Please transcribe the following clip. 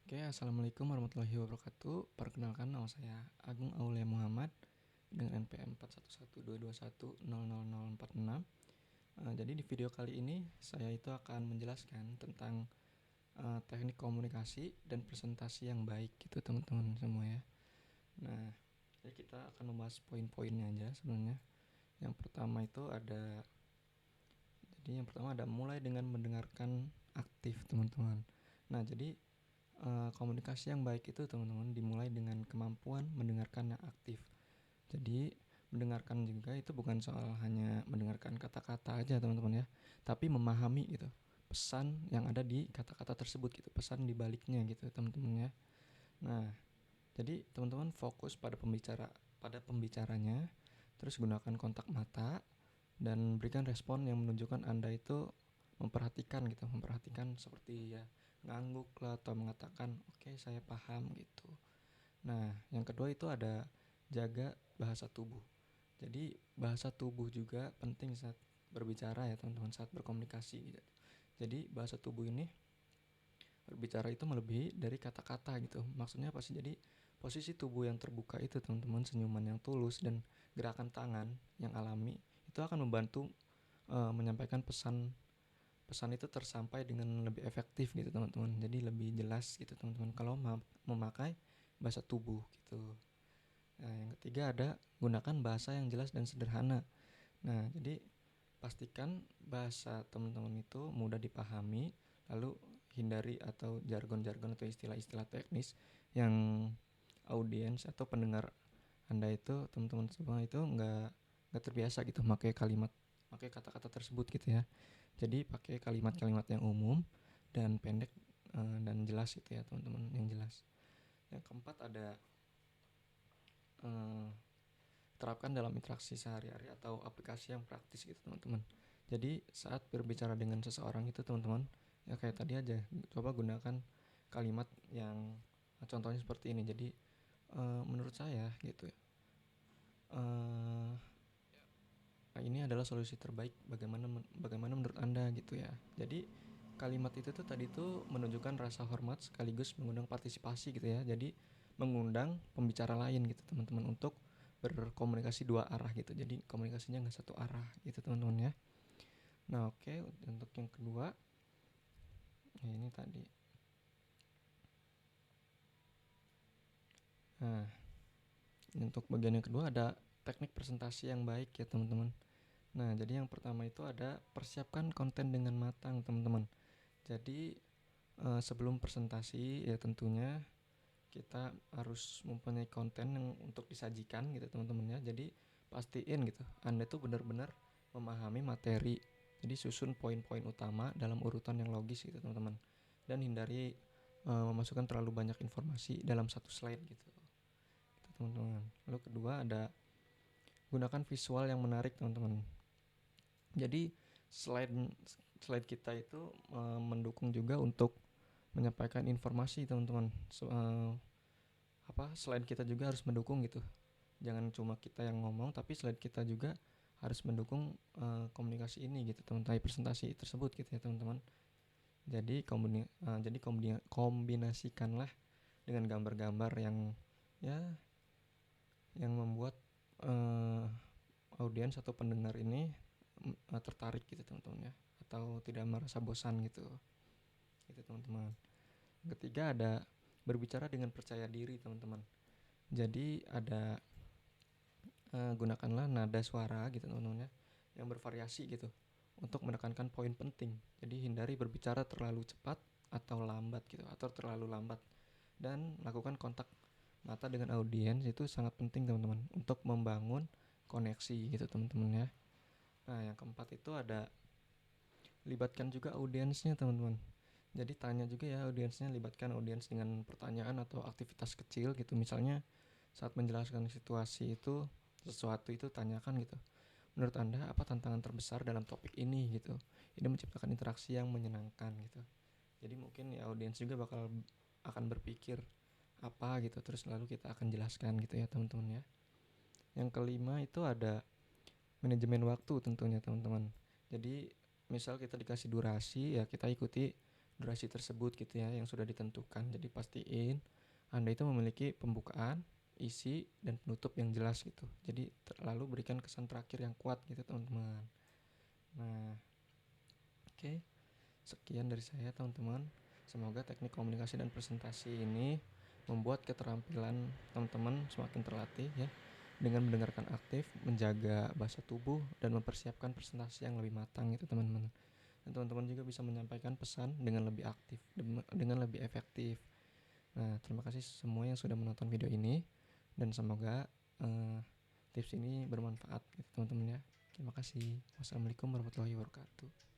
Oke, assalamualaikum warahmatullahi wabarakatuh. Perkenalkan, nama saya Agung Aulia Muhammad dengan NPM 411221000046. Jadi di video kali ini saya itu akan menjelaskan tentang teknik komunikasi dan presentasi yang baik gitu teman-teman semua ya. Nah, jadi kita akan membahas poin-poinnya aja sebenarnya. Yang pertama ada mulai dengan mendengarkan aktif teman-teman. Nah, jadi komunikasi yang baik itu teman-teman dimulai dengan kemampuan mendengarkan yang aktif. Jadi mendengarkan juga itu bukan soal hanya mendengarkan kata-kata aja teman-teman ya, tapi memahami gitu pesan yang ada di kata-kata tersebut gitu, pesan di baliknya gitu teman-teman ya. Nah, jadi teman-teman fokus pada pembicaranya, terus gunakan kontak mata dan berikan respon yang menunjukkan Anda itu memperhatikan seperti ya ngangguk lah atau mengatakan oke, saya paham gitu. Nah, yang kedua itu ada jaga bahasa tubuh. Jadi bahasa tubuh juga penting saat berbicara ya teman-teman, saat berkomunikasi gitu. Jadi bahasa tubuh ini berbicara itu melebihi dari kata-kata gitu. Maksudnya apa sih? Jadi posisi tubuh yang terbuka itu teman-teman, senyuman yang tulus dan gerakan tangan yang alami itu akan membantu menyampaikan pesan pesan itu tersampai dengan lebih efektif gitu teman-teman. Jadi lebih jelas gitu teman-teman kalau memakai bahasa tubuh gitu. Nah, yang ketiga ada gunakan bahasa yang jelas dan sederhana. Nah, jadi pastikan bahasa teman-teman itu mudah dipahami, lalu hindari atau jargon-jargon atau istilah-istilah teknis yang audiens atau pendengar Anda itu teman-teman semua itu nggak terbiasa gitu pakai kata-kata tersebut gitu ya. Jadi pakai kalimat-kalimat yang umum dan pendek dan jelas gitu ya teman-teman, yang jelas. Yang keempat ada eh, terapkan dalam interaksi sehari-hari atau aplikasi yang praktis gitu teman-teman. Jadi saat berbicara dengan seseorang itu teman-teman, ya kayak tadi aja, coba gunakan kalimat yang contohnya seperti ini. Jadi menurut saya gitu ya, eh, ini adalah solusi terbaik, bagaimana menurut Anda gitu ya. Jadi kalimat itu tuh tadi tuh menunjukkan rasa hormat sekaligus mengundang partisipasi gitu ya. Jadi mengundang pembicara lain gitu teman-teman untuk berkomunikasi dua arah gitu. Jadi komunikasinya nggak satu arah gitu teman-teman ya. Nah, oke, untuk yang kedua, ya ini tadi. Nah, untuk bagian yang kedua ada teknik presentasi yang baik ya teman-teman. Nah, jadi yang pertama itu ada persiapkan konten dengan matang teman-teman. Jadi sebelum presentasi ya tentunya kita harus mempunyai konten yang untuk disajikan gitu teman-teman ya. Jadi pastiin gitu Anda tuh benar-benar memahami materi. Jadi susun poin-poin utama dalam urutan yang logis gitu teman-teman. Dan hindari memasukkan terlalu banyak informasi dalam satu slide gitu. Gitu teman-teman. Lalu kedua ada gunakan visual yang menarik teman-teman. Jadi slide slide kita itu mendukung juga untuk menyampaikan informasi teman-teman. Slide kita juga harus mendukung gitu. Jangan cuma kita yang ngomong, tapi slide kita juga harus mendukung komunikasi ini gitu teman-teman, presentasi tersebut gitu ya teman-teman. Jadi kombinasikanlah dengan gambar-gambar yang ya yang membuat uh, audiens atau pendengar ini tertarik gitu teman-teman ya, atau tidak merasa bosan gitu teman-teman. Ketiga ada berbicara dengan percaya diri teman-teman. Jadi ada gunakanlah nada suara gitu teman-teman ya, yang bervariasi gitu untuk menekankan poin penting. Jadi hindari berbicara terlalu cepat atau lambat gitu, atau terlalu lambat. Dan lakukan kontak mata dengan audiens itu sangat penting teman-teman untuk membangun koneksi gitu teman-teman ya. Nah, yang keempat itu ada libatkan juga audiensnya teman-teman. Jadi tanya juga ya audiensnya, libatkan audiens dengan pertanyaan atau aktivitas kecil gitu. Misalnya saat menjelaskan situasi itu, sesuatu itu tanyakan gitu. Menurut Anda apa tantangan terbesar dalam topik ini gitu. Ini menciptakan interaksi yang menyenangkan gitu. Jadi mungkin ya audiens juga akan berpikir apa gitu, terus lalu kita akan jelaskan gitu ya teman-teman ya. Yang kelima itu ada manajemen waktu tentunya teman-teman. Jadi misal kita dikasih durasi ya kita ikuti durasi tersebut gitu ya yang sudah ditentukan. Jadi pastiin Anda itu memiliki pembukaan, isi, dan penutup yang jelas gitu. Jadi lalu berikan kesan terakhir yang kuat gitu teman-teman. Nah, oke. Sekian dari saya teman-teman. Semoga teknik komunikasi dan presentasi ini membuat keterampilan teman-teman semakin terlatih ya, dengan mendengarkan aktif, menjaga bahasa tubuh, dan mempersiapkan presentasi yang lebih matang gitu teman-teman. Dan teman-teman juga bisa menyampaikan pesan dengan lebih aktif, dengan lebih efektif. Nah, terima kasih semua yang sudah menonton video ini, dan semoga tips ini bermanfaat gitu teman-teman ya. Terima kasih. Wassalamualaikum warahmatullahi wabarakatuh.